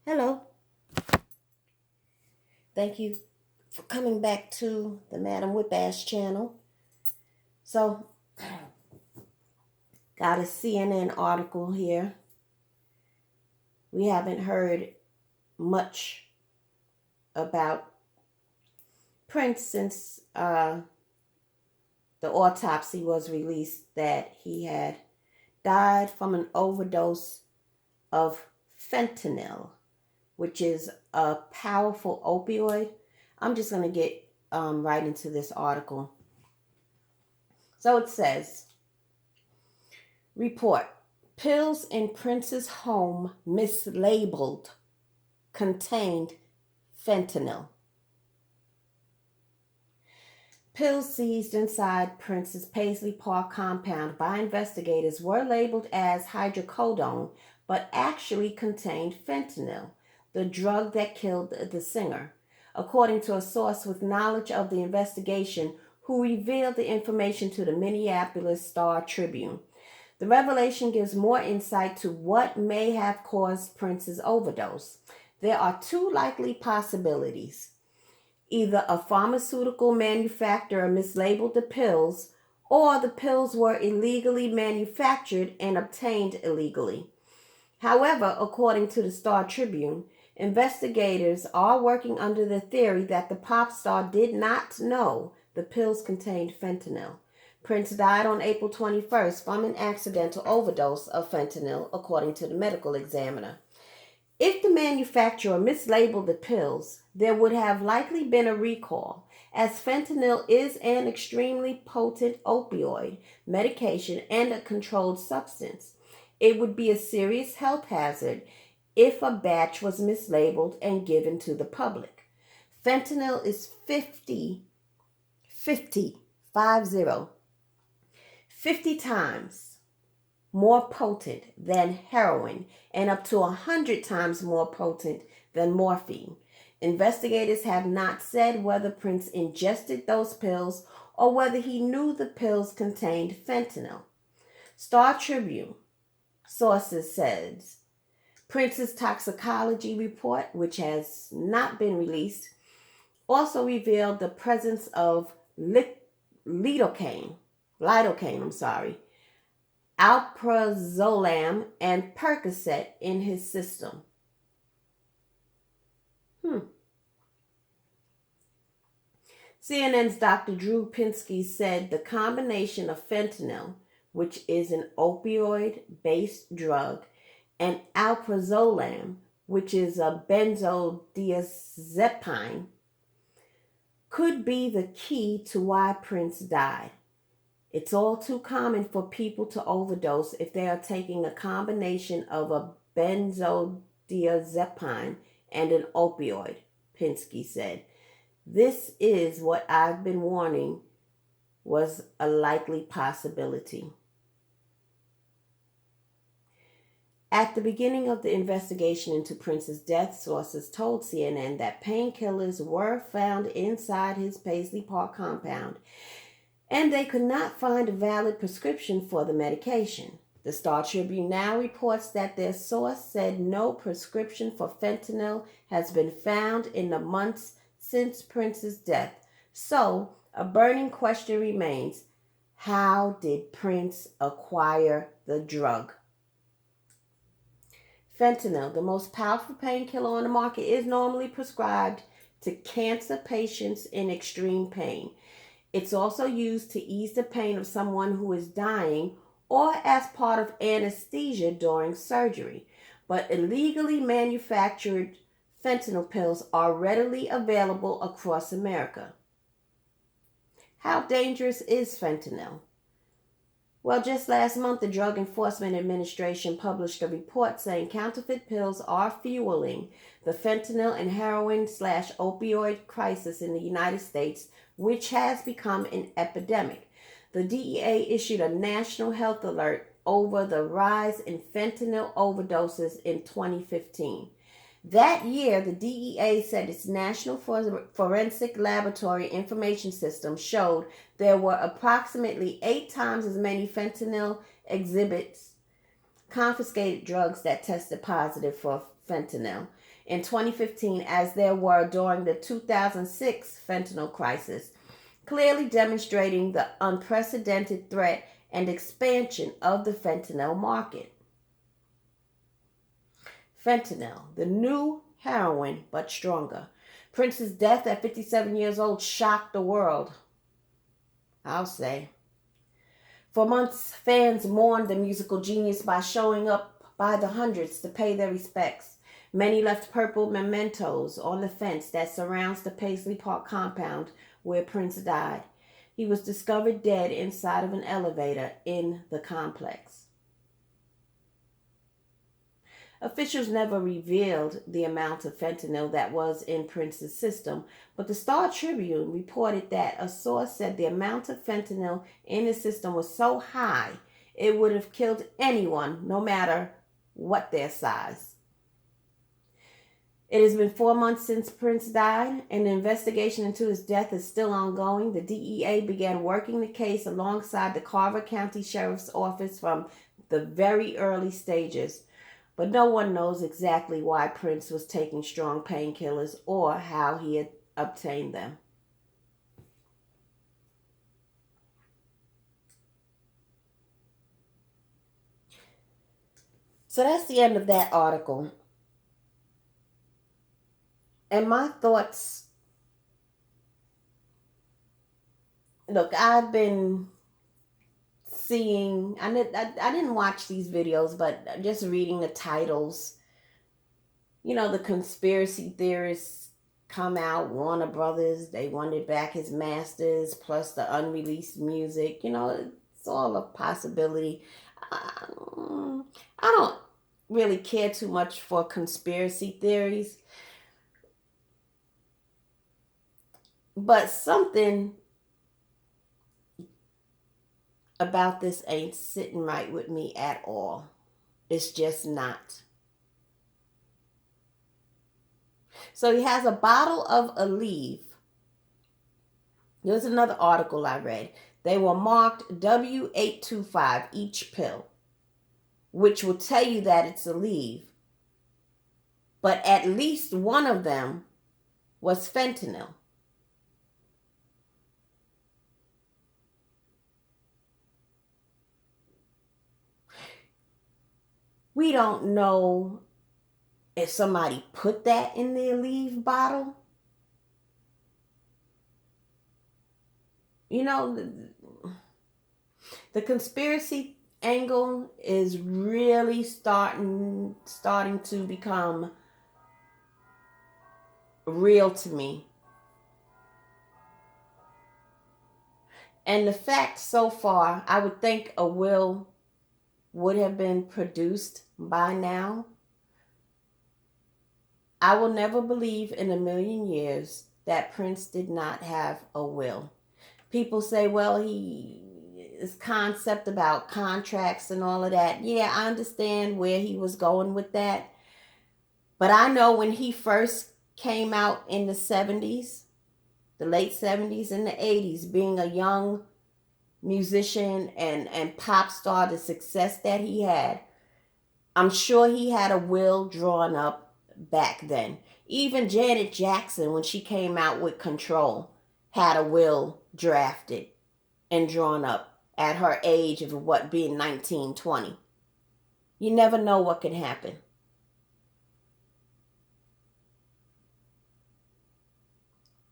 Hello. Thank you for coming back to the Madam Whip-Ass channel. So, got a CNN article here. We haven't heard much about Prince since the autopsy was released that he had died from an overdose of fentanyl, which is a powerful opioid. I'm just going to get right into this article. So it says, report, pills in Prince's home mislabeled contained fentanyl. Pills seized inside Prince's Paisley Park compound by investigators were labeled as hydrocodone, but actually contained fentanyl, the drug that killed the singer, according to a source with knowledge of the investigation who revealed the information to the Minneapolis Star-Tribune. The revelation gives more insight to what may have caused Prince's overdose. There are two likely possibilities. Either a pharmaceutical manufacturer mislabeled the pills, or the pills were illegally manufactured and obtained illegally. However, according to the Star Tribune, investigators are working under the theory that the pop star did not know the pills contained fentanyl. Prince died on April 21st from an accidental overdose of fentanyl, according to the medical examiner. If the manufacturer mislabeled the pills, there would have likely been a recall, as fentanyl is an extremely potent opioid medication and a controlled substance. It would be a serious health hazard if a batch was mislabeled and given to the public. Fentanyl is 50 times more potent than heroin and up to 100 times more potent than morphine. Investigators have not said whether Prince ingested those pills or whether he knew the pills contained fentanyl. Star Tribune sources says Prince's toxicology report, which has not been released, also revealed the presence of lidocaine, alprazolam, and Percocet in his system. CNN's Dr. Drew Pinsky said the combination of fentanyl, which is an opioid-based drug, and alprazolam, which is a benzodiazepine, could be the key to why Prince died. It's all too common for people to overdose if they are taking a combination of a benzodiazepine and an opioid, Pinsky said. This is what I've been warning was a likely possibility. At the beginning of the investigation into Prince's death, sources told CNN that painkillers were found inside his Paisley Park compound, and they could not find a valid prescription for the medication. The Star Tribune now reports that their source said no prescription for fentanyl has been found in the months since Prince's death. So, a burning question remains: how did Prince acquire the drug? Fentanyl, the most powerful painkiller on the market, is normally prescribed to cancer patients in extreme pain. It's also used to ease the pain of someone who is dying or as part of anesthesia during surgery. But illegally manufactured fentanyl pills are readily available across America. How dangerous is fentanyl? Well, just last month, the Drug Enforcement Administration published a report saying counterfeit pills are fueling the fentanyl and heroin/opioid crisis in the United States, which has become an epidemic. The DEA issued a national health alert over the rise in fentanyl overdoses in 2015. That year, the DEA said its National Forensic Laboratory Information System showed there were approximately 8 times as many fentanyl exhibits, confiscated drugs that tested positive for fentanyl, in 2015 as there were during the 2006 fentanyl crisis, clearly demonstrating the unprecedented threat and expansion of the fentanyl market. Fentanyl, the new heroin, but stronger. Prince's death at 57 years old shocked the world, I'll say. For months, fans mourned the musical genius by showing up by the hundreds to pay their respects. Many left purple mementos on the fence that surrounds the Paisley Park compound where Prince died. He was discovered dead inside of an elevator in the complex. Officials never revealed the amount of fentanyl that was in Prince's system, but the Star Tribune reported that a source said the amount of fentanyl in his system was so high it would have killed anyone, no matter what their size. It has been 4 months since Prince died, and the investigation into his death is still ongoing. The DEA began working the case alongside the Carver County Sheriff's Office from the very early stages. But no one knows exactly why Prince was taking strong painkillers or how he had obtained them. So that's the end of that article. And my thoughts, look, I've been seeing, I didn't watch these videos, but just reading the titles, the conspiracy theorists come out, Warner Brothers, they wanted back his masters, plus the unreleased music, it's all a possibility. I don't really care too much for conspiracy theories, but something about this ain't sitting right with me at all. It's just not. So he has a bottle of Aleve. There's another article I read. They were marked W825 each pill, which will tell you that it's Aleve. But at least one of them was fentanyl. We don't know if somebody put that in the Aleve bottle. The conspiracy angle is really starting to become real to me. And the fact so far, I would think a will would have been produced by now. I will never believe in a million years that Prince did not have a will. People say, well, his concept about contracts and all of that. Yeah, I understand where he was going with that. But I know when he first came out in the 70s, the late 70s and the 80s, being a young musician and pop star, the success that he had, I'm sure he had a will drawn up back then. Even Janet Jackson, when she came out with Control, had a will drafted and drawn up at her age of being 19, 20. You never know what can happen.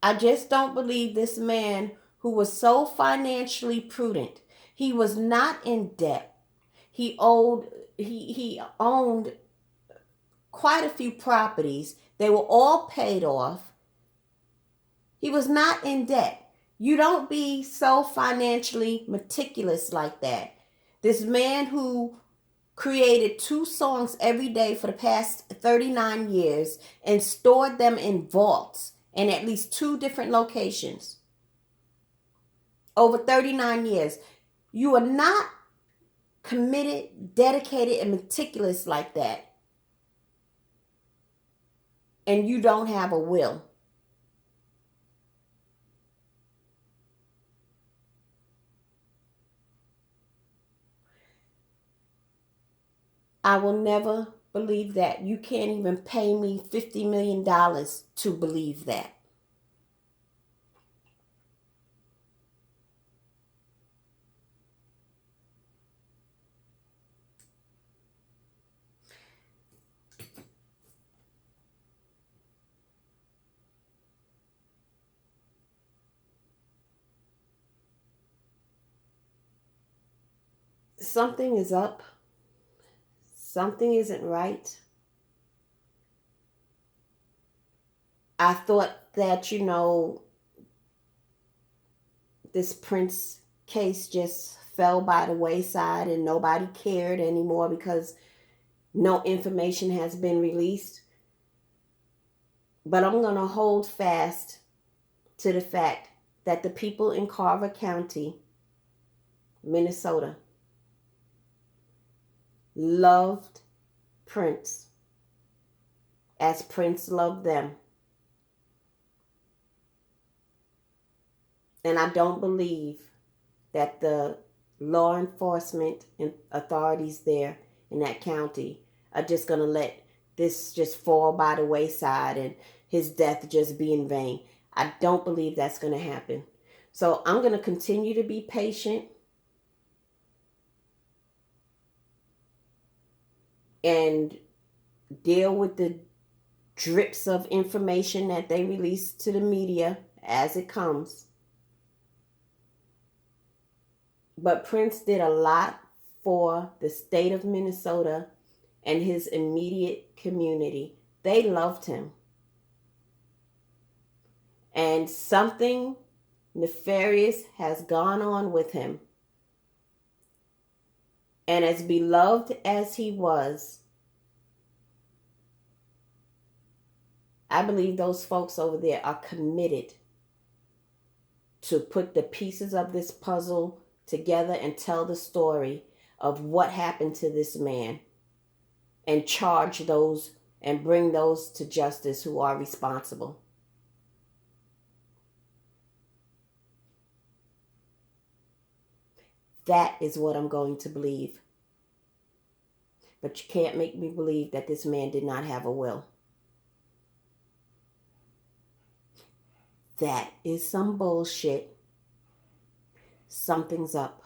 I just don't believe this man who was so financially prudent. He was not in debt. He owned quite a few properties. They were all paid off. He was not in debt. You don't be so financially meticulous like that. This man who created 2 songs every day for the past 39 years and stored them in vaults in at least 2 different locations over 39 years. You are not committed, dedicated, and meticulous like that, and you don't have a will. I will never believe that. You can't even pay me $50 million to believe that. Something is up. Something isn't right. I thought that, this Prince case just fell by the wayside and nobody cared anymore because no information has been released. But I'm going to hold fast to the fact that the people in Carver County, Minnesota, loved Prince as Prince loved them. And I don't believe that the law enforcement and authorities there in that county are just going to let this just fall by the wayside and his death just be in vain. I don't believe that's going to happen. So I'm going to continue to be patient and deal with the drips of information that they release to the media as it comes. But Prince did a lot for the state of Minnesota and his immediate community. They loved him. And something nefarious has gone on with him. And as beloved as he was, I believe those folks over there are committed to put the pieces of this puzzle together and tell the story of what happened to this man and charge those and bring those to justice who are responsible. That is what I'm going to believe. But you can't make me believe that this man did not have a will. That is some bullshit. Something's up.